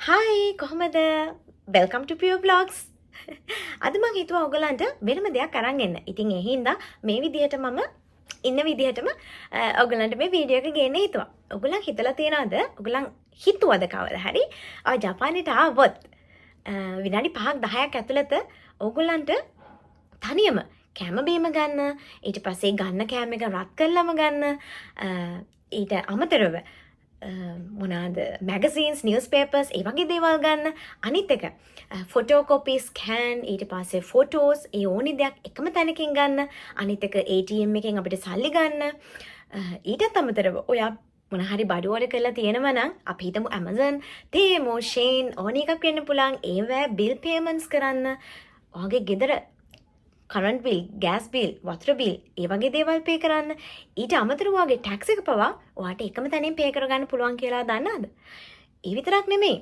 හයි කොහොමද වෙල්කම් ටු පියෝ බ්ලොග්ස් අද මං හිතුවා ඔයගලන්ට වෙනම දෙයක් අරන් එන්න. ඉතින් ඒ හින්දා මේ විදිහට මම ඉන්න විදිහටම ඔයගලන්ට මේ වීඩියෝ එක ගේන්න හිතුවා. ඔයගලන් හිතලා තියනවද? ඔයගලන් හිතුවද කවදා හරි ජපානයට ආවොත් විනාඩි 5ක් 10ක් ඇතුළත ඔයගලන්ට තනියම කැම බීම ගන්න, ඊට පස්සේ ගන්න කැම එක රත් කරලම ගන්න, ඊට අමතරව මොනාද මැගසින්ස් නිවස් පේපර්ස් ඒ වගේ දේවල් ගන්න අනිත් එක ෆොටෝ කොපි ස්කෑන් ඊට පස්සේ ෆොටෝස් ඒ ඕනි දෙයක් එකම තැනකින් ගන්න අනිත් එක ATM එකෙන් අපිට සල්ලි ගන්න ඊටත් අමතරව ඔයා මොන හරි බඩු ඕඩර් කරලා තියෙනවා නම් අපි හිතමු Amazon තේමෝ ෂේන් ඕනි එකක් වෙන්න පුළුවන් ඒවැ බිල් පේමන්ට්ස් කරන්න ඔයාගේ ගෙදර කරන්ට් බිල්, ගෑස් බිල්, වතුර බිල් ඒ වගේ දේවල් පේ කරන්න ඊට අමතරව ඔයාගේ ටැක්ස් එක පවා ඔයාට එකම තැනින් පේ කරගන්න පුළුවන් කියලා දන්නවද? ඒ විතරක් නෙමෙයි.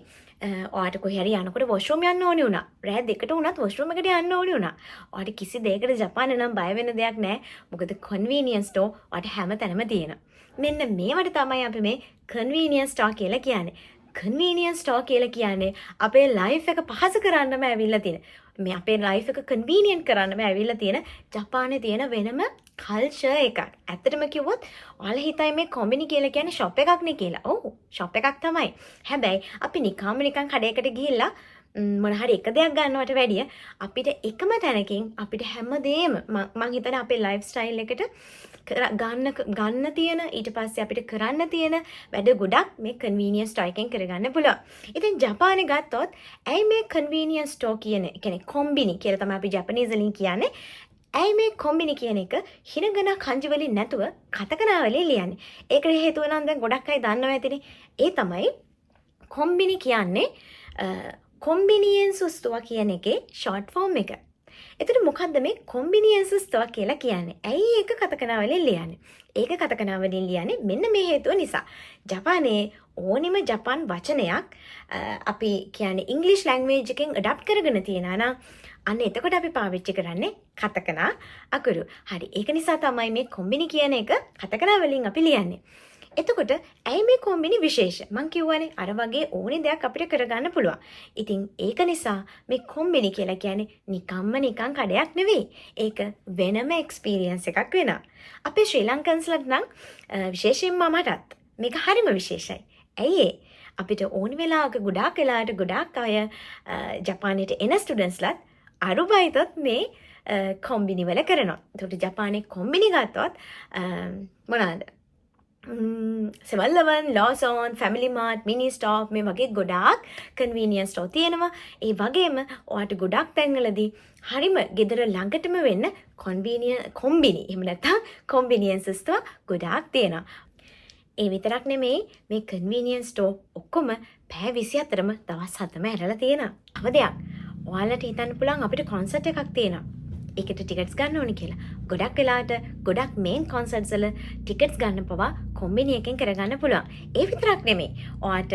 ඔයාට කොහේ හරි යනකොට වොෂ්රූම් යන්න ඕනේ වුණා. රෑ දෙකට වුණත් වොෂ්රූම් එකට යන්න ඕනේ වුණා. ඔයාට කිසි දෙයකට ජපානයේ නම් බය වෙන්න දෙයක් නැහැ. මොකද කන්වීනියන්ස් ස්ටෝර් ඔයාට හැම තැනම තියෙනවා. මෙන්න මේවට තමයි අපි මේ කන්වීනියන්ස් ස්ටෝර් කියලා කියන්නේ. කන්වීනියන්ස් ස්ටෝර් කියලා කියන්නේ අපේ ලයිෆ් එක පහසු කරන්නම ඇවිල්ලා තියෙන. මේ අපේ ලයිෆ් එක කන්වීනියන්ට් කරන්නම ඇවිල්ලා තියෙන ජපානයේ තියෙන වෙනම කල්චර් එකක්. ඇත්තටම කිව්වොත් ඔයාලා හිතයි මේ කොම්බිනි කියලා කියන්නේ ෂොප් එකක් නේ කියලා. ඔව් ෂොප් එකක් තමයි. හැබැයි අපි නිකන් කඩේකට ගිහිල්ලා මොන හරි එක දෙයක් ගන්නවට වැඩිය අපිට එකම තැනකින් අපිට හැමදේම මං හිතන්නේ අපේ ලයිෆ් ස්ටයිල් එකට ගන්න තියෙන ඊට පස්සේ අපිට කරන්න තියෙන වැඩ ගොඩක් මේ කන්වීනියන්ස් ස්ටෝර් එකෙන් කරගන්න පුළුවන්. ඉතින් ජපානයේ ගත්තොත් ඇයි මේ කන්වීනියන්ස් ස්ටෝර් කියන්නේ කොම්බිනි කියලා තමයි අපි ජපනීස් වලින් කියන්නේ. ඇයි මේ කොම්බිනි කියන එක හිනගන කංජි වලින් නැතුව කතකනා වලින් ලියන්නේ. ඒකට හේතුව නම් දැන් ගොඩක් අය දන්නවා ඇතිනේ. ඒ තමයි කොම්බිනි කියන්නේ කොම්බිනියන්ස් ස්ටෝර් කියන එකේ ෂෝට් ෆෝම් එක. එතකොට මොකද්ද මේ කොම්බිනියන්ස් ස්ටෝර් කියලා කියන්නේ? ඇයි ඒක කතකනා වලින් ලියන්නේ? ඒක කතකනා වලින් ලියන්නේ මෙන්න මේ හේතුව නිසා. ජපානයේ ඕනිම ජපාන් වචනයක් අපි කියන්නේ ඉංග්‍රීසි ලැන්ග්වේජ් එකෙන් ඇඩප්ට් කරගෙන තියනවා නම් අන්න එතකොට අපි පාවිච්චි කරන්නේ කතකනා අකුරු. හරි. ඒක නිසා තමයි මේ කොම්බිනි කියන එක කතකනා වලින් අපි ලියන්නේ. එතකොට ඇයි මේ කොම්බිනි විශේෂ? මං කියවනේ අර වගේ ඕනි දෙයක් අපිට කරගන්න පුළුවන්. ඉතින් ඒක නිසා මේ කොම්බිනි කියලා කියන්නේ නිකන් කඩයක් නෙවෙයි. ඒක වෙනම එක්ස්පීරියන්ස් එකක් වෙනවා. අපේ ශ්‍රී ලංකන්ස්ලට නම් විශේෂයෙන්ම මටත් මේක හරිම විශේෂයි. ඇයි අපිට ඕනි වෙලාවක ගොඩාක් අය ජපානයට එන ස්ටුඩන්ට්ස්ලත් අරුබයිතොත් මේ කොම්බිනි වල කරනවා. ඒකට ජපානයේ කොම්බිනි ගත්තොත් මොනවාද? සෙවල්ලවන්, ලෝසෝන්, ෆැමිලි මාර්ට්, මිනි ස්ටෝප් මේ වගේ ගොඩාක් කන්වීනියන්ස් ස්ටෝර් තියෙනවා. ඒ වගේම ඔයාට ගොඩක් තැන්වලදී හරිම ගෙදර ළඟටම වෙන්න කොම්බිනි එහෙම නැත්නම් කොම්බිනියන්ස් ස්ටෝර් ගොඩාක් තියෙනවා. ඒ විතරක් නෙමෙයි මේ කන්වීනියන්ස් ස්ටෝර් ඔක්කොම පැය 24ම දවස් 7ම ඇරලා තියෙනවා. අවදයක්. ඔයාලට හිතන්න පුළුවන් අපිට කොන්සර්ට් එකක් තියෙනවා. ඒකට ටිකට්ස් ගන්න ඕනි කියලා. ගොඩක් වෙලාවට ගොඩක් මේන් කොන්සර්ට්ස් වල ටිකට්ස් ගන්න පවා කොම්බිනි එකෙන් කරගන්න පුළුවන්. ඒ විතරක් නෙමෙයි. ඔයාට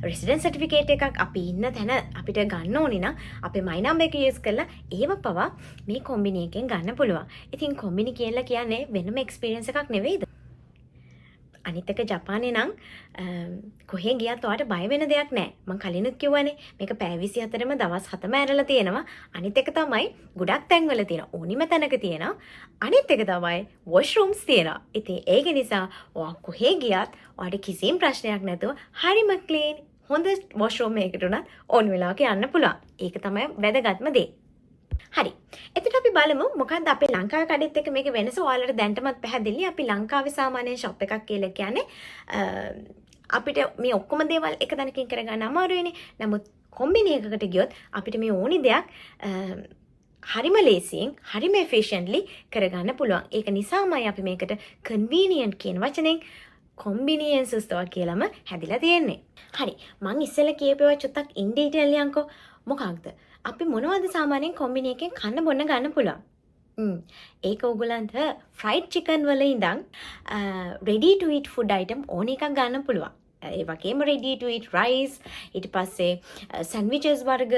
රෙසිඩන්ට් සර්ටිෆිකේට් එකක් අපි ඉන්න තැන අපිට ගන්න ඕනි නම් අපේ මයි නම්බර් එක යූස් කරලා ඒව පවා මේ කොම්බිනි එකෙන් ගන්න පුළුවන්. ඉතින් කොම්බිනි කියලා කියන්නේ වෙනම එක්ස්පීරියන්ස් එකක් නෙවෙයිද? අනිත් එක ජපානයේ නම් කොහෙන් ගියත් ඔයාට බය වෙන දෙයක් නැහැ. මම කලිනුත් කිව්වනේ මේක පැය 24ම දවස් 7ම ඇරලා තියෙනවා. අනිත් එක තමයි ගොඩක් තැන්වල තියෙන ඕනිම තැනක තියෙනවා. අනිත් එක තමයි වොෂ්රූම්ස් තියෙනවා. ඉතින් ඒක නිසා ඔයා කොහෙ ගියත් ඔයාට කිසිම ප්‍රශ්නයක් නැතුව හරිම ක්ලීන් හොඳ වොෂ්රූම් එකකට උනත් ඕන වෙලාවක යන්න පුළුවන්. ඒක තමයි වැදගත්ම දේ. හරි. එතකොට අපි බලමු මොකක්ද අපේ ලංකාවේ කඩෙත් එක්ක මේකේ වෙනස. ඔයාලට දැනටමත් පැහැදිලි. අපි ලංකාවේ සාමාන්‍ය ෂොප් එකක් කියලා කියන්නේ අපිට මේ ඔක්කොම දේවල් එක තැනකින් කරගන්න අමාරුයිනේ. නමුත් කොම්බිනි එකකට ගියොත් අපිට මේ ඕනි දෙයක් හරිම ලේසියෙන් හරිම efficiently කරගන්න පුළුවන්. ඒක නිසාමයි අපි මේකට convenient කියන වචනෙන් කොම්බිනියන්ස් ස්ටෝර් කියලාම හැදිලා තියෙන්නේ. හරි. මං ඉස්සෙල්ලා කියපේවා චුට්ටක් ඉන් ඩීටේල් යන්කෝ. මොකක්ද? අපි මොනවද සාමාන්‍යයෙන් කොම්බිනි එකෙන් කන්න බොන්න ගන්න පුළුවන්. ඒක ඕගොල්ලන්ට ෆ්‍රයිඩ් චිකන් වල ඉඳන් ready to eat food item ඕන එකක් ගන්න පුළුවන්. ඒ වගේම ready to eat rice ඊට පස්සේ sandwiches වර්ග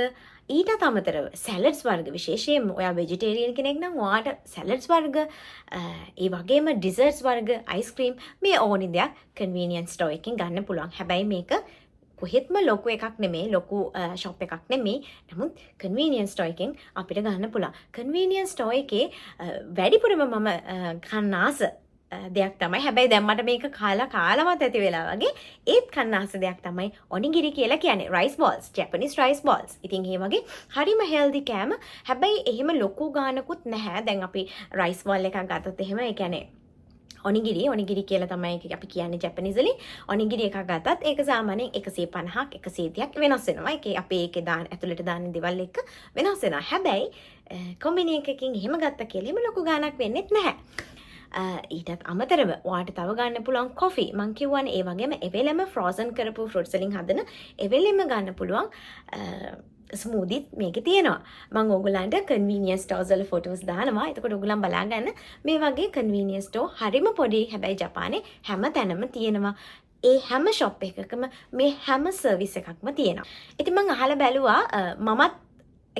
ඊටත් අමතරව සැලඩ්ස් වර්ග විශේෂයෙන්ම ඔයා වෙජිටේරියන් කෙනෙක් නම් ඔයාට සැලඩ්ස් වර්ග ඒ වගේම ඩිසර්ට්ස් වර්ග අයිස්ක්‍රීම් මේ ඕනි දෙයක් කන්වීනියන්ස් ස්ටෝර් එකකින් ගන්න පුළුවන්. හැබැයි මේක කොහෙත්ම ලොකු එකක් නෙමෙයි ලොකු ෂොප් එකක් නෙමෙයි. නමුත් කන්වීනියන්ස් ස්ටෝර් එකෙන් අපිට ගන්න පුළුවන්. කන්වීනියන්ස් ස්ටෝර් එකේ වැඩිපුරම මම කන්න ආස දෙයක් තමයි. හැබැයි දැන් මට මේක කාලවත් ඇති වෙලා වගේ ඒත් කන්න ආස දෙයක් තමයි ඔනිගිරි කියලා කියන්නේ. Rice balls, Japanese rice balls. ඉතින් ඒ වගේ හරිම හෙල්දි කෑම. හැබැයි එහෙම ලොකු ගානකුත් නැහැ. දැන් අපි රයිස් බෝල් එකක් ගත්තොත් එහෙම ඒ කියන්නේ ඔනිගිරි කියලා තමයි අපි කියන්නේ ජැපනිස්ලි. ඔනිගිරි එකක් ගත්තත් ඒක සාමාන්‍යයෙන් 150ක් 130ක් වෙනස් වෙනවා. ඒකේ අපේ ඒකේ ඇතුළට දාන දේවල් එක වෙනස් වෙනවා. හැබැයි කොම්බිනි එකකින් එහෙම ගත්ත කියලා එහෙම ලොකු ගාණක් වෙන්නේ නැහැ. ඊටත් අමතරව ඔයාට තව ගන්න පුළුවන් කොෆි. මං කියවනේ ඒ වගේම එවෙලම ෆ්‍රෝසන් කරපු ෆෘට්ස් වලින් හදන එවෙලෙම ගන්න පුළුවන් ස්මූදිත් මේකේ තියෙනවා. මම ඕගොල්ලන්ට කන්වීනියන්ස් ස්ටෝර්ස් වල ෆොටෝස් දානවා. එතකොට ඕගොල්ලන් බලා ගන්න මේ වගේ කන්වීනියන්ස් ස්ටෝර් හරිම පොඩි. හැබැයි ජපානයේ හැම තැනම තියෙනවා. ඒ හැම ෂොප් එකකම මේ හැම සර්විස් එකක්ම තියෙනවා. ඉතින් මම අහලා බැලුවා මමත්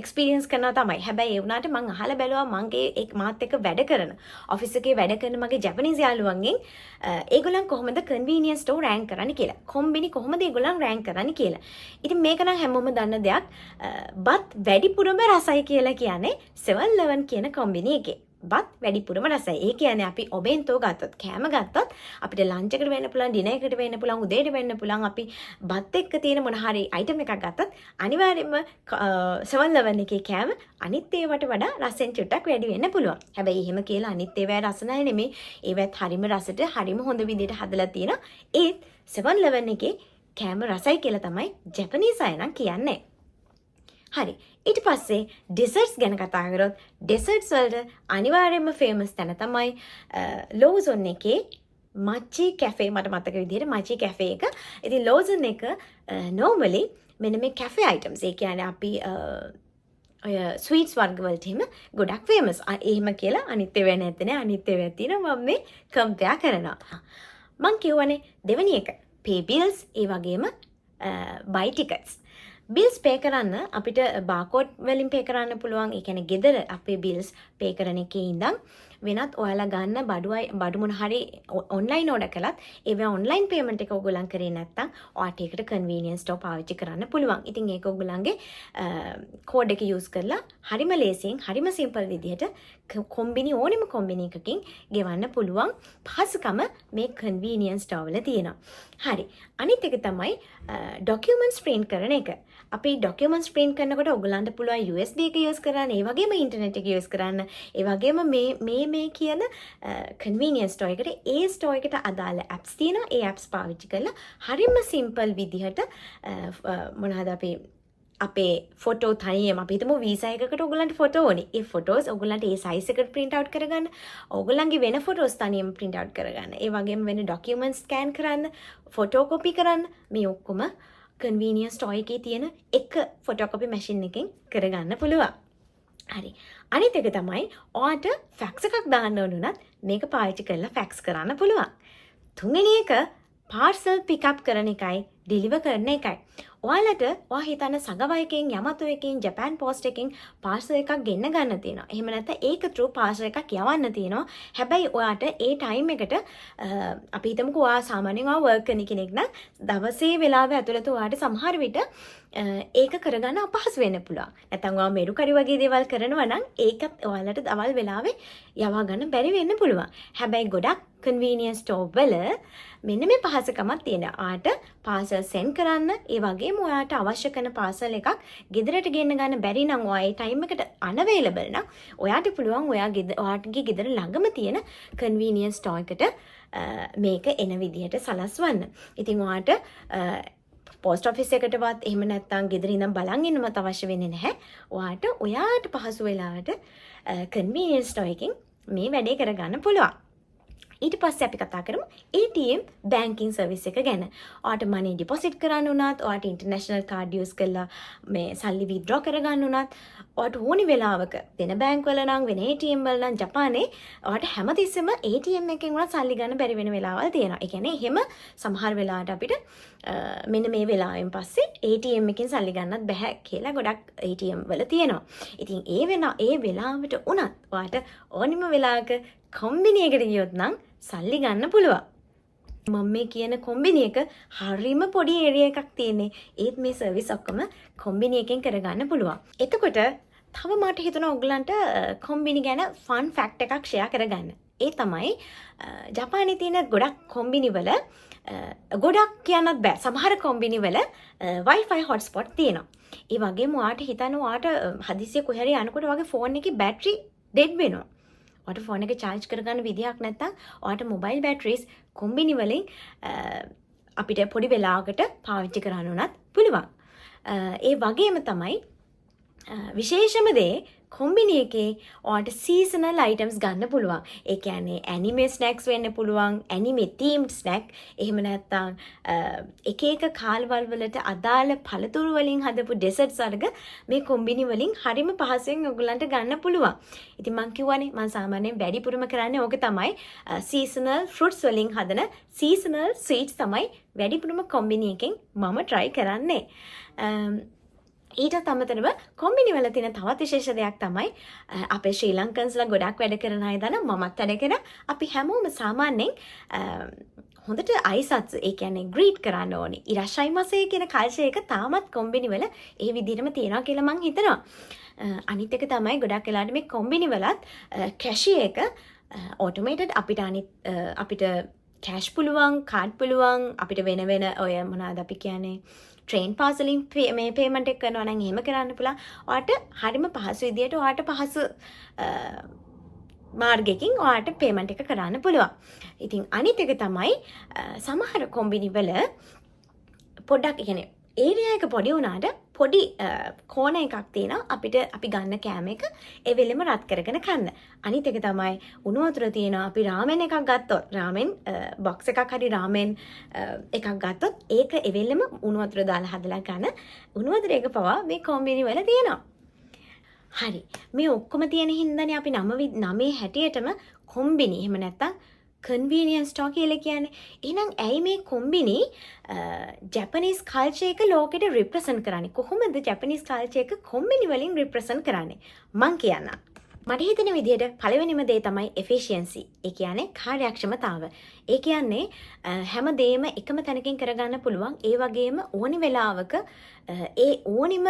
එක්ස්පීරියන්ස් කරනවා තමයි. හැබැයි ඒ වුණාට මම අහලා බැලුවා මගේ මාත් එක්ක වැඩ කරන ඔෆිස් එකේ වැඩ කරන මගේ ජපනීස් යාළුවන්ගෙන් ඒගොල්ලන් කොහොමද කන්වීනියන්ස් ස්ටෝර් රෑන්ක් කරන්නේ කියලා. කොම්බිනි කොහොමද ඒගොල්ලන් රෑන්ක් කරන්නේ කියලා. ඉතින් මේක නම් හැමෝම දන්න දෙයක්. බත් වැඩිපුරම රසයි කියලා කියන්නේ 7-Eleven කියන කොම්බිනි එකේ. බත් වැඩිපුරම රසයි. ඒ කියන්නේ අපි ඔබෙන්තෝ ගත්තොත් කෑම ගත්තොත් අපිට ලන්ච් එකට වෙන්න පුළුවන්, ඩිනර් එකට වෙන්න පුළුවන්, උදේට වෙන්න පුළුවන්. අපි බත් එක්ක තියෙන මොන හරි අයිටම් එකක් ගත්තත් අනිවාර්යයෙන්ම 7-Eleven එකේ කෑම අනිත් ඒවාට වඩා රසෙන් චුට්ටක් වැඩි වෙන්න පුළුවන්. හැබැයි එහෙම කියලා අනිත් ඒවා රස නැහැ නෙමෙයි. ඒවත් හරිම රසට හරිම හොඳ විදිහට හදලා තියෙනවා. ඒත් 7-Eleven එකේ කෑම රසයි කියලා තමයි ජපනීස් අය නම් කියන්නේ. හරි. ඊට පස්සේ ඩෙසර්ට්ස් ගැන කතා කරොත් ඩෙසර්ට්ස් වලට අනිවාර්යයෙන්ම ෆේමස් තැන තමයි ලෝසොන් එකේ මචි කැෆේ. මට මතක විදිහට මචි කැෆේ එක. ඉතින් ලෝසොන් එක normally මෙන්න මේ කැෆේ අයිටම්ස් ඒ කියන්නේ අපි ඔය ස්වීට්ස් වර්ග වලට එහෙම ගොඩක් ෆේමස්. එහෙම කියලා අනිත් ඒවා නැත්තේ නෑ. අනිත් ඒවා තියෙනවා මම මේ කම්පෙයාර් කරනවා. මං කියවනේ දෙවෙනි එක pay bills ඒ වගේම buy tickets. බිල්ස් පේ කරන්න අපිට බාකෝඩ් වලින් පේ කරන්න පුළුවන්. ඒ කියන්නේ ගෙදර අපේ බිල්ස් පේ කරන එකේ ඉඳන් වෙනත් ඔයාලා ගන්න බඩු මොන හරි ඔන්ලයින් ඕඩර් කළත් ඒවා ඔන්ලයින් පේමන්ට් එක ඔයගොල්ලන් කරේ නැත්නම් ඔයාට ඒකට කන්වීනියන්ස් ස්ටෝර් පාවිච්චි කරන්න පුළුවන්. ඉතින් ඒක ඔයගොල්ලන්ගේ කෝඩ් එක යූස් කරලා හරිම ලේසියෙන් හරිම සිම්පල් විදිහට කොම්බිනි ඕනෙම කොම්බිනි එකකින් ගෙවන්න පුළුවන් පහසුකම මේ කන්වීනියන්ස් ස්ටෝර් වල තියෙනවා. හරි. අනිත් එක තමයි ඩොකියුමන්ට්ස් print කරන එක. අපි ඩොකියුමන්ට්ස් print කරනකොට ඔයගොල්ලන්ට පුළුවන් USB එක යූස් කරන්න, ඒ වගේම ඉන්ටර්නෙට් එක යූස් කරන්න, ඒ වගේම මේ කියන කන්වීනියන්ස් ස්ටෝර් එකට ඒ ස්ටෝර් එකට අදාළ apps තියෙනවා. ඒ apps පාවිච්චි කරලා හරිම සිම්පල් විදිහට මොනවාද අපේ ෆොටෝ තනියම අපි හිතමු වීසා එකකට ඔයගොල්ලන්ට ෆොටෝ ඕනේ. ඒ ෆොටෝස් ඔයගොල්ලන්ට ඒ සයිස් එකට print out කරගන්න, ඔයගොල්ලන්ගේ වෙන ෆොටෝස් තනියම print out කරගන්න. ඒ වගේම වෙන ડોකියුමන්ට්ස් ස්කෑන් කරන්න, ෆොටෝකොපි කරන්න මේ ඔක්කොම කන්වීනියන්ස් ස්ටෝර් එකේ තියෙන එක ෆොටෝකොපි මැෂින් එකෙන් කරගන්න පුළුවන්. හරි. අනිත් එක තමයි ඔයාට ෆැක්ස් එකක් දාන්න ඕන උනත් මේක පාවිච්චි කරලා ෆැක්ස් කරන්න පුළුවන්. තුන්වෙනි එක පාර්සල් පිකප් කරන එකයි ඩිලිවර් කරන එකයි. ඔයාලට ඔයා හිතන සගව එකෙන් යමතෝ එකෙන් ජපාන් පෝස්ට් එකෙන් පාර්සල් එකක් ගෙන්න ගන්න තියෙනවා. එහෙම නැත්නම් ඒක through පාර්සල් එකක් යවන්න තියෙනවා. හැබැයි ඔයාට ඒ ටයිම් එකට අපි හිතමුකෝ ඔයා සාමාන්‍යයෙන් ඔයා වර්ක් කරන කෙනෙක් නම් දවසේ වෙලාව ඇතුළත ඔයාට සමහර විට ඒක කරගන්න අපහසු වෙන්න පුළුවන්. නැත්නම් ඔයා මෙරු කරි වගේ දේවල් කරනවා නම් ඒකත් ඔයාලට දවල් වෙලාවේ යවා ගන්න බැරි වෙන්න පුළුවන්. හැබැයි ගොඩක් කන්වීනියන්ස් ස්ටෝර් වල මෙන්න මේ පහසුකමක් තියෙනවා. ඔයාට පාර්සල් සෙන්ඩ් කරන්න, ඒ වගේම ඔයාට අවශ්‍ය කරන පාර්සල් එකක් ගෙදරට ගෙන්න ගන්න බැරි නම් ඔයා ඒ ටයිම් එකට අනවේලබල් නම් ඔයාට පුළුවන් ඔයාගේ ගෙදර ළඟම තියෙන කන්වීනියන්ස් ස්ටෝර් එකට මේක එන විදිහට සලස්වන්න. ඉතින් ඔයාට පෝස්ට් ඔෆිස් එකටවත් එහෙම නැත්නම් ගෙදර ඉඳන් බලන් ඉන්නමත් අවශ්‍ය වෙන්නේ නැහැ. ඔයාට පහසු වෙලාවට කන්වීනියන්ස් ස්ටෝර් එකකින් මේ වැඩේ කරගන්න පුළුවන්. ඊට පස්සේ අපි කතා කරමු ATM බැංකින් සර්විස් එක ගැන. ඔයාට money deposit කරන්න උනත්, ඔයාට international card use කරලා මේ සල්ලි withdraw කරගන්න උනත්, ඔයාට ඕනි වෙලාවක වෙන බැංක් වල නම් වෙන ATM වල නම් ජපානයේ ඔයාට හැමතිස්සෙම ATM එකෙන් උනත් සල්ලි ගන්න බැරි වෙන වෙලාවල් තියෙනවා. ඒ කියන්නේ එහෙම සමහර වෙලාවට අපිට මෙන්න මේ වෙලාවෙන් පස්සේ ATM එකෙන් සල්ලි ගන්නත් බෑ කියලා ගොඩක් ATM වල තියෙනවා. ඉතින් ඒ වෙලාවට උනත් ඔයාට ඕනිම වෙලාවක කොම්බිනි එකට ගියොත් නම් සල්ලි ගන්න පුළුවන්. මම මේ කියන කොම්බිනි එක හරිම පොඩි ඒරියා එකක් තියෙන්නේ. ඒත් මේ සර්විස් ඔක්කොම කොම්බිනි එකෙන් කරගන්න පුළුවන්. එතකොට තව මට හිතුණා ඔයගලන්ට කොම්බිනි ගැන ෆන් ෆැක්ට් එකක් ෂෙයා කරගන්න. ඒ තමයි ජපානයේ තියෙන ගොඩක් කොම්බිනි වල ගොඩක් කියන්නත් බෑ. සමහර කොම්බිනි වල Wi-Fi hotspot තියෙනවා. ඒ වගේම ඔයාට හිතන්න ඔයාට හදිස්සිය කොහේ හරි යනකොට වගේ ෆෝන් එකේ බැටරි ඩෙඩ් වෙනවා. ඔයාට ෆෝන් එක charge කරගන්න විදිහක් නැත්නම් ඔයාට mobile batteries කොම්බිනි වලින් අපිට පොඩි වෙලාවකට පාවිච්චි කරන්න උනත් පුළුවන්. ඒ වගේම තමයි විශේෂම දේ කොම්බිනි එකේ ඔයාට seasonal items ගන්න පුළුවන්. ඒ කියන්නේ anime snacks වෙන්න පුළුවන්, anime themed snack. එහෙම නැත්නම් එක එක කාලවල වලට අදාළ පළතුරු වලින් හදපු desserts වර්ග මේ කොම්බිනි වලින් හරිම පහසුවෙන් ඔයගලන්ට ගන්න පුළුවන්. ඉතින් මම කියවනේ මම සාමාන්‍යයෙන් වැඩිපුරම කරන්නේ ඕක තමයි seasonal fruits වලින් හදන seasonal sweets තමයි වැඩිපුරම කොම්බිනි එකෙන් මම try කරන්නේ. ඊටත් අමතරව කොම්බිනි වල තියෙන තවත් විශේෂ දෙයක් තමයි අපේ ශ්‍රී ලංකන්ස්ලා ගොඩක් වැඩ කරන අය දන්න මමත් වැඩ කරන අපි හැමෝම සාමාන්‍යයෙන් හොඳට අයිසත්ස් ඒ කියන්නේ ග්‍රීට් කරන්න ඕනේ. ඉරාෂයිමසේ කියන කල්චර් එක තාමත් කොම්බිනි වල ඒ විදිහටම තියෙනවා කියලා මං හිතනවා. අනිත් එක තමයි ගොඩක් වෙලාවට මේ කොම්බිනි වලත් කැෂියර් එක ඔටෝමේටඩ් අපිට කැෂ් පුළුවන්, කාඩ් පුළුවන්, අපිට වෙන වෙන ඔය මොනවාද අපි කියන්නේ ට්‍රේන් පාස් වලින් මේ පේමන්ට් එක කරනවා නම් එහෙම කරන්න පුළුවන්. ඔයාට හරිම පහසු විදියට ඔයාට පහසු මාර්ගයකින් ඔයාට පේමන්ට් එක කරන්න පුළුවන්. ඉතින් අනිත් එක තමයි සමහර කොම්බිනි වල පොඩ්ඩක් කියන්නේ ඒරියා එක පොඩි වුණාට පොඩි කෝණ එකක් තියෙනවා අපිට අපි ගන්න කෑම එක ඒ වෙලෙම රත් කරගෙන කන්න. අනිත් එක තමයි උණු වතුර තියෙනවා. අපි රාමෙන් එකක් ගත්තොත් රාමෙන් බොක්ස් එකක් හරි රාමෙන් එකක් ගත්තොත් ඒක ඒ වෙලෙම උණු වතුර දාලා හදලා ගන්න. උණු වතුර එක පවා මේ කොම්බිනි වල තියෙනවා. හරි. මේ ඔක්කොම තියෙන හින්දානේ අපි නමේ හැටියටම කොම්බිනි එහෙම නැත්තම් convenience store කියලා කියන්නේ. එහෙනම් ඇයි මේ කොම්බිනි ජැපනීස් කල්චර් එක ලෝකෙට represent කරන්නේ? කොහොමද ජැපනීස් කල්චර් එක කොම්බිනි වලින් represent කරන්නේ? මං කියන්නම්. මට හිතෙන විදිහට පළවෙනිම දේ තමයි efficiency. ඒ කියන්නේ කාර්යක්ෂමතාව. ඒ කියන්නේ හැම දෙයක්ම එකම තැනකින් කරගන්න පුළුවන්. ඒ වගේම ඕනි වෙලාවක ඒ ඕනිම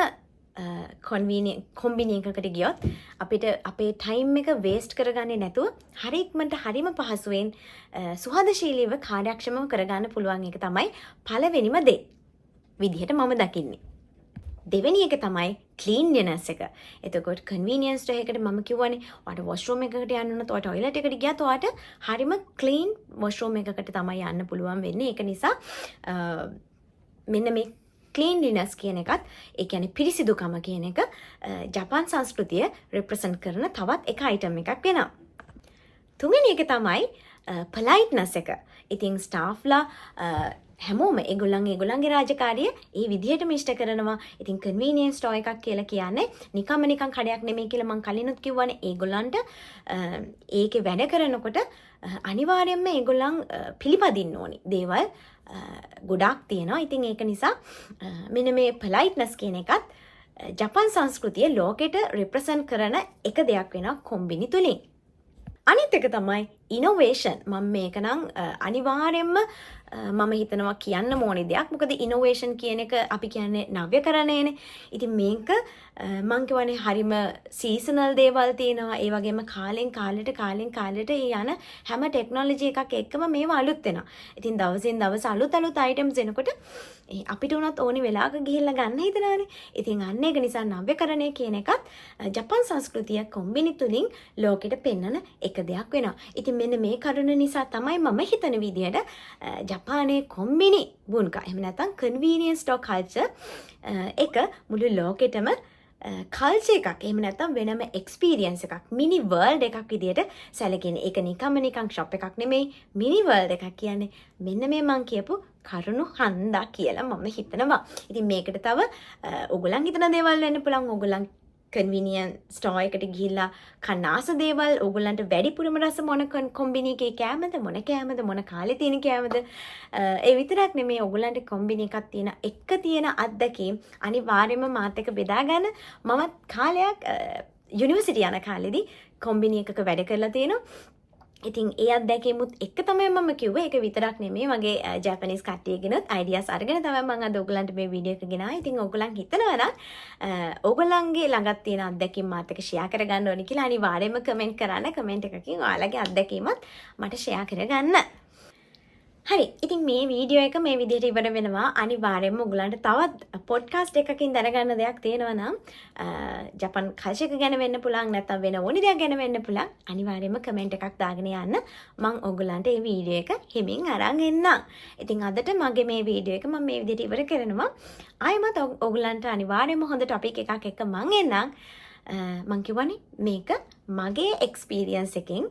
කොම්බිනි එකකට ගියොත් අපිට අපේ ටයිම් එක වේස්ට් කරගන්නේ නැතුව හරි ඉක්මනට හරිම පහසුවෙන් සුහදශීලීව කාර්යක්ෂමව කරගන්න පුළුවන් එක තමයි පළවෙනිම දේ විදිහට මම දකින්නේ. දෙවෙනි එක තමයි cleanliness එක. එතකොට convenience store එකකට මම කියවනේ ඔයාට washroom එකකට යන්න උනත් ඔයාට toilet එකට ගියත් ඔයාට හරිම clean washroom එකකට තමයි යන්න පුළුවන් වෙන්නේ. ඒක නිසා මෙන්න මේ cleanliness කියන එකත් ඒ කියන්නේ පිරිසිදුකම කියන එක ජපාන් සංස්කෘතිය represent කරන තවත් එක item එකක් වෙනවා. තුන්වෙනි එක තමයි politeness එක. ඉතින් staffලා හැමෝම ඒගොල්ලන්ගේ රාජකාරිය ඒ විදිහටම ඉෂ්ට කරනවා. ඉතින් convenience store එකක් කියලා කියන්නේ නිකම්ම නිකන් කඩයක් නෙමෙයි කියලා මම කලිනුත් කිව්වනේ. ඒගොල්ලන්ට ඒකේ වැඩ කරනකොට අනිවාර්යයෙන්ම ඒගොල්ලන් පිළිපදින්න ඕනි දේවල් ගොඩක් තියෙනවා. ඉතින් ඒක නිසා මෙන්න මේ politeness කියන එකත් ජපාන් සංස්කෘතිය ලෝකෙට represent කරන එක දෙයක් වෙනවා කොම්බිනි තුලින්. අනිත් එක තමයි innovation. මම මේක නම් අනිවාර්යයෙන්ම මම හිතනවා කියන්න ඕනේ දෙයක්. මොකද innovation කියන එක අපි කියන්නේ නව්‍යකරණයනේ. ඉතින් මේක මම කියවනේ හරිම seasonal දේවල් තියෙනවා. ඒ වගේම කාලෙන් කාලෙට යන හැම ටෙක්නොලොජි එකක් එක්කම මේවා අලුත් වෙනවා. ඉතින් දවසින් දවස අලුත් items එනකොට අපිට උනත් ඕනි වෙලාවක ගිහිල්ලා ගන්න හිතනවානේ. ඉතින් අන්න ඒක නිසා නව්‍යකරණය කියන එකත් ජපාන් සංස්කෘතිය කොම්බිනි තුලින් ලෝකෙට පෙන්වන එක දෙයක් වෙනවා. ඉතින් මෙන්න මේ කරුණ නිසා තමයි මම හිතන විදිහට ජපානයේ කොම්බිනි බුන්කා එහෙම නැත්නම් convenience store culture එක මුළු ලෝකෙටම කල්චර් එකක් එහෙම නැත්නම් වෙනම එක්ස්පීරියන්ස් එකක් මිනි වර්ල්ඩ් එකක් විදියට සැලකෙන. ඒක නිකන් ෂොප් එකක් නෙමෙයි මිනි වර්ල්ඩ් එකක් කියන්නේ මෙන්න මේ මං කියපු කරුණු හන්දා කියලා මම හිතනවා. ඉතින් මේකට තව ඔයගොල්ලන් හිතන දේවල් වෙන්න පුළුවන්. ඔයගොල්ලන් convenience store එකට ගිහිල්ලා කනාස දේවල් ඔයගොල්ලන්ට වැඩිපුරම රස මොන කොම්බිනි එකේ කෑමද මොන කාලේ තියෙන කෑමද ඒ විතරක් නෙමෙයි ඔයගොල්ලන්ට කොම්බිනි එකක් තියෙන අත්දැකීම් අනිවාර්යයෙන්ම මාත් එක්ක බෙදා ගන්න. මමත් කාලයක් යුනිවර්සිටි යන කාලෙදී කොම්බිනි එකක වැඩ කරලා තියෙනවා. ඉතින් ඒ අත්දැකීමුත් එක්ක තමයි මම කිව්වේ. ඒක විතරක් නෙමෙයි මගේ ජැපනීස් කට්ටියගෙනුත් අයිඩියාස් අරගෙන තමයි මම අද ඔයගලන්ට මේ වීඩියෝ එක ගෙනාවේ. ඉතින් ඔයගලන් හිතනවා නම් ඔයගලන්ගේ ළඟත් තියෙන අත්දැකීම් මාත් එක්ක ෂෙයා කරගන්න ඕනි කියලා අනිවාර්යයෙන්ම කමෙන්ට් කරන්න. කමෙන්ට් එකකින් ඔයාලගේ අත්දැකීමත් මට ෂෙයා කරගන්න. හරි ඉතින් මේ වීඩියෝ එක මේ විදිහට ඉවර වෙනවා. අනිවාර්යයෙන්ම ඔයගලන්ට තවත් පොඩ්කාස්ට් එකකින් දැනගන්න දෙයක් තියෙනවා නම් ජපන් කල්චර් එක ගැන වෙන්න පුළුවන් නැත්නම් වෙන ඕනි දෙයක් ගැන වෙන්න පුළුවන්. අනිවාර්යයෙන්ම කමෙන්ට් එකක් දාගෙන යන්න. මම ඔයගලන්ට මේ වීඩියෝ එක හිමින් අරන් එන්නම්. ඉතින් අදට මගේ මේ වීඩියෝ එක මම මේ විදිහට ඉවර කරනවා. ආයෙමත් ඔයගලන්ට අනිවාර්යයෙන්ම හොඳ ටොපික් එකක් එක්ක මම එන්නම්. මං කිව්වනේ මේක මගේ එක්ස්පීරියන්ස් එකෙන්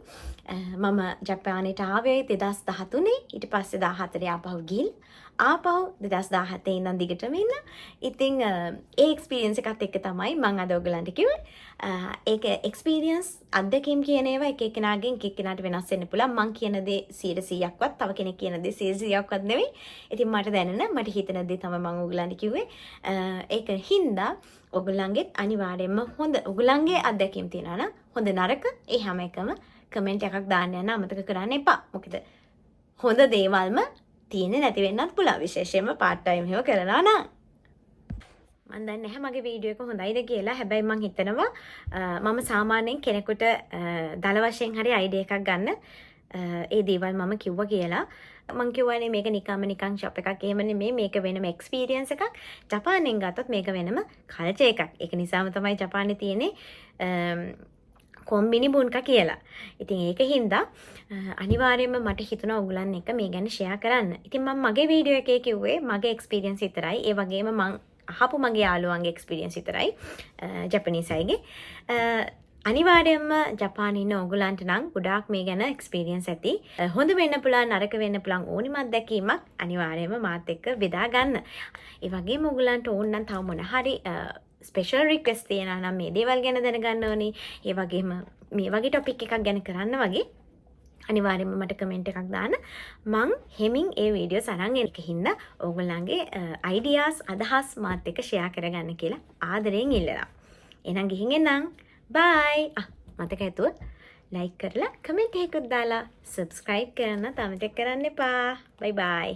මම ජපානයට ආවේ 2013 ඊට පස්සේ 14 ආපහු ගිහින් ආපහු 2017 ඉඳන් දිගටම ඉන්න. ඉතින් ඒ එක්ස්පීරියන්ස් එකත් එක්ක තමයි මම අද ඔයගලන්ට කිව්වේ. ඒක එක්ස්පීරියන්ස් අත්දැකීම් කියන ඒවා එක එක්කෙනාගෙන් එක එක්කෙනාට වෙනස් වෙන්න පුළුවන්. මං කියන දේ 100%ක්වත් තව කෙනෙක් කියන දේ 100%ක්වත් නෙවෙයි. ඉතින් මට දැනෙන මට හිතෙන දේ තමයි මම ඔයගලන්ට කිව්වේ. ඒක හින්දා ඔයගලන්ගෙත් අනිවාර්යයෙන්ම හොඳ ඔයගලන්ගේ අත්දැකීම් තියෙනවා නම් හොඳ නරක ඒ හැම එකම කමෙන්ට් එකක් දාන්න යන්න අමතක කරන්න එපා. මොකද හොඳ දේවල්ම තියෙන්නේ නැති වෙන්නත් පුළුවන්. විශේෂයෙන්ම පාර්ට් ටයිම් එහෙම කරනවා නම්. මම දන්නේ නැහැ මගේ වීඩියෝ එක හොඳයිද කියලා. හැබැයි මම හිතනවා මම සාමාන්‍යයෙන් කෙනෙකුට දල වශයෙන් හරි අයිඩියා එකක් ගන්න ඒ දේවල් මම කිව්වා කියලා. මං කිව්වනේ මේක නිකන් ෂොප් එකක් එහෙම නෙමෙයි. මේක වෙනම එක්ස්පීරියන්ස් එකක්. ජපානයෙන් ගත්තොත් මේක වෙනම කල්චර් එකක්. ඒක නිසාම තමයි ජපානයේ තියෙන්නේ කොම්බිනි බුන්කා කියලා. ඉතින් ඒක හින්දා අනිවාර්යයෙන්ම මට හිතුණා ඔයගලන් එක මේ ගැන ෂෙයා කරන්න. ඉතින් මම මගේ වීඩියෝ එකේ කිව්වේ මගේ එක්ස්පීරියන්ස් විතරයි. ඒ වගේම මං අහපු මගේ යාළුවන්ගේ එක්ස්පීරියන්ස් විතරයි. ජපනීස් අයගේ. අනිවාර්යයෙන්ම ජපානයේ ඉන්න ඔයගලන්ට නම් ගොඩාක් මේ ගැන එක්ස්පීරියන්ස් ඇති. හොඳ වෙන්න පුළුවන් නරක වෙන්න පුළුවන් ඕනිම අත්දැකීමක් අනිවාර්යයෙන්ම මාත් එක්ක බෙදා ගන්න. ඒ වගේම ඔයගලන්ට ඕන නම් තව මොන හරි ස්පෙෂල් රික්වෙස්ට් තියෙනවා නම් මේ දේවල් ගැන දැනගන්න ඕනේ. ඒ වගේම මේ වගේ ටොපික් එකක් ගැන කරන්න වගේ අනිවාර්යයෙන්ම මට කමෙන්ට් එකක් දාන්න. මං හෙමින් ඒ වීඩියෝස් අරන් එන එකකින්ද ඔයගොල්ලන්ගේ අයිඩියාස් අදහස් මාත් එක්ක ෂෙයා කරගන්න කියලා ආදරයෙන් ඉල්ලනවා. එහෙනම් ගිහින් එන්නම්. බයි. මතක ඇතුව ලයික් කරලා කමෙන්ට් එකකුත් දාලා සබ්ස්ක්‍රයිබ් කරන්න අමතක කරන්න එපා. බයි බයි.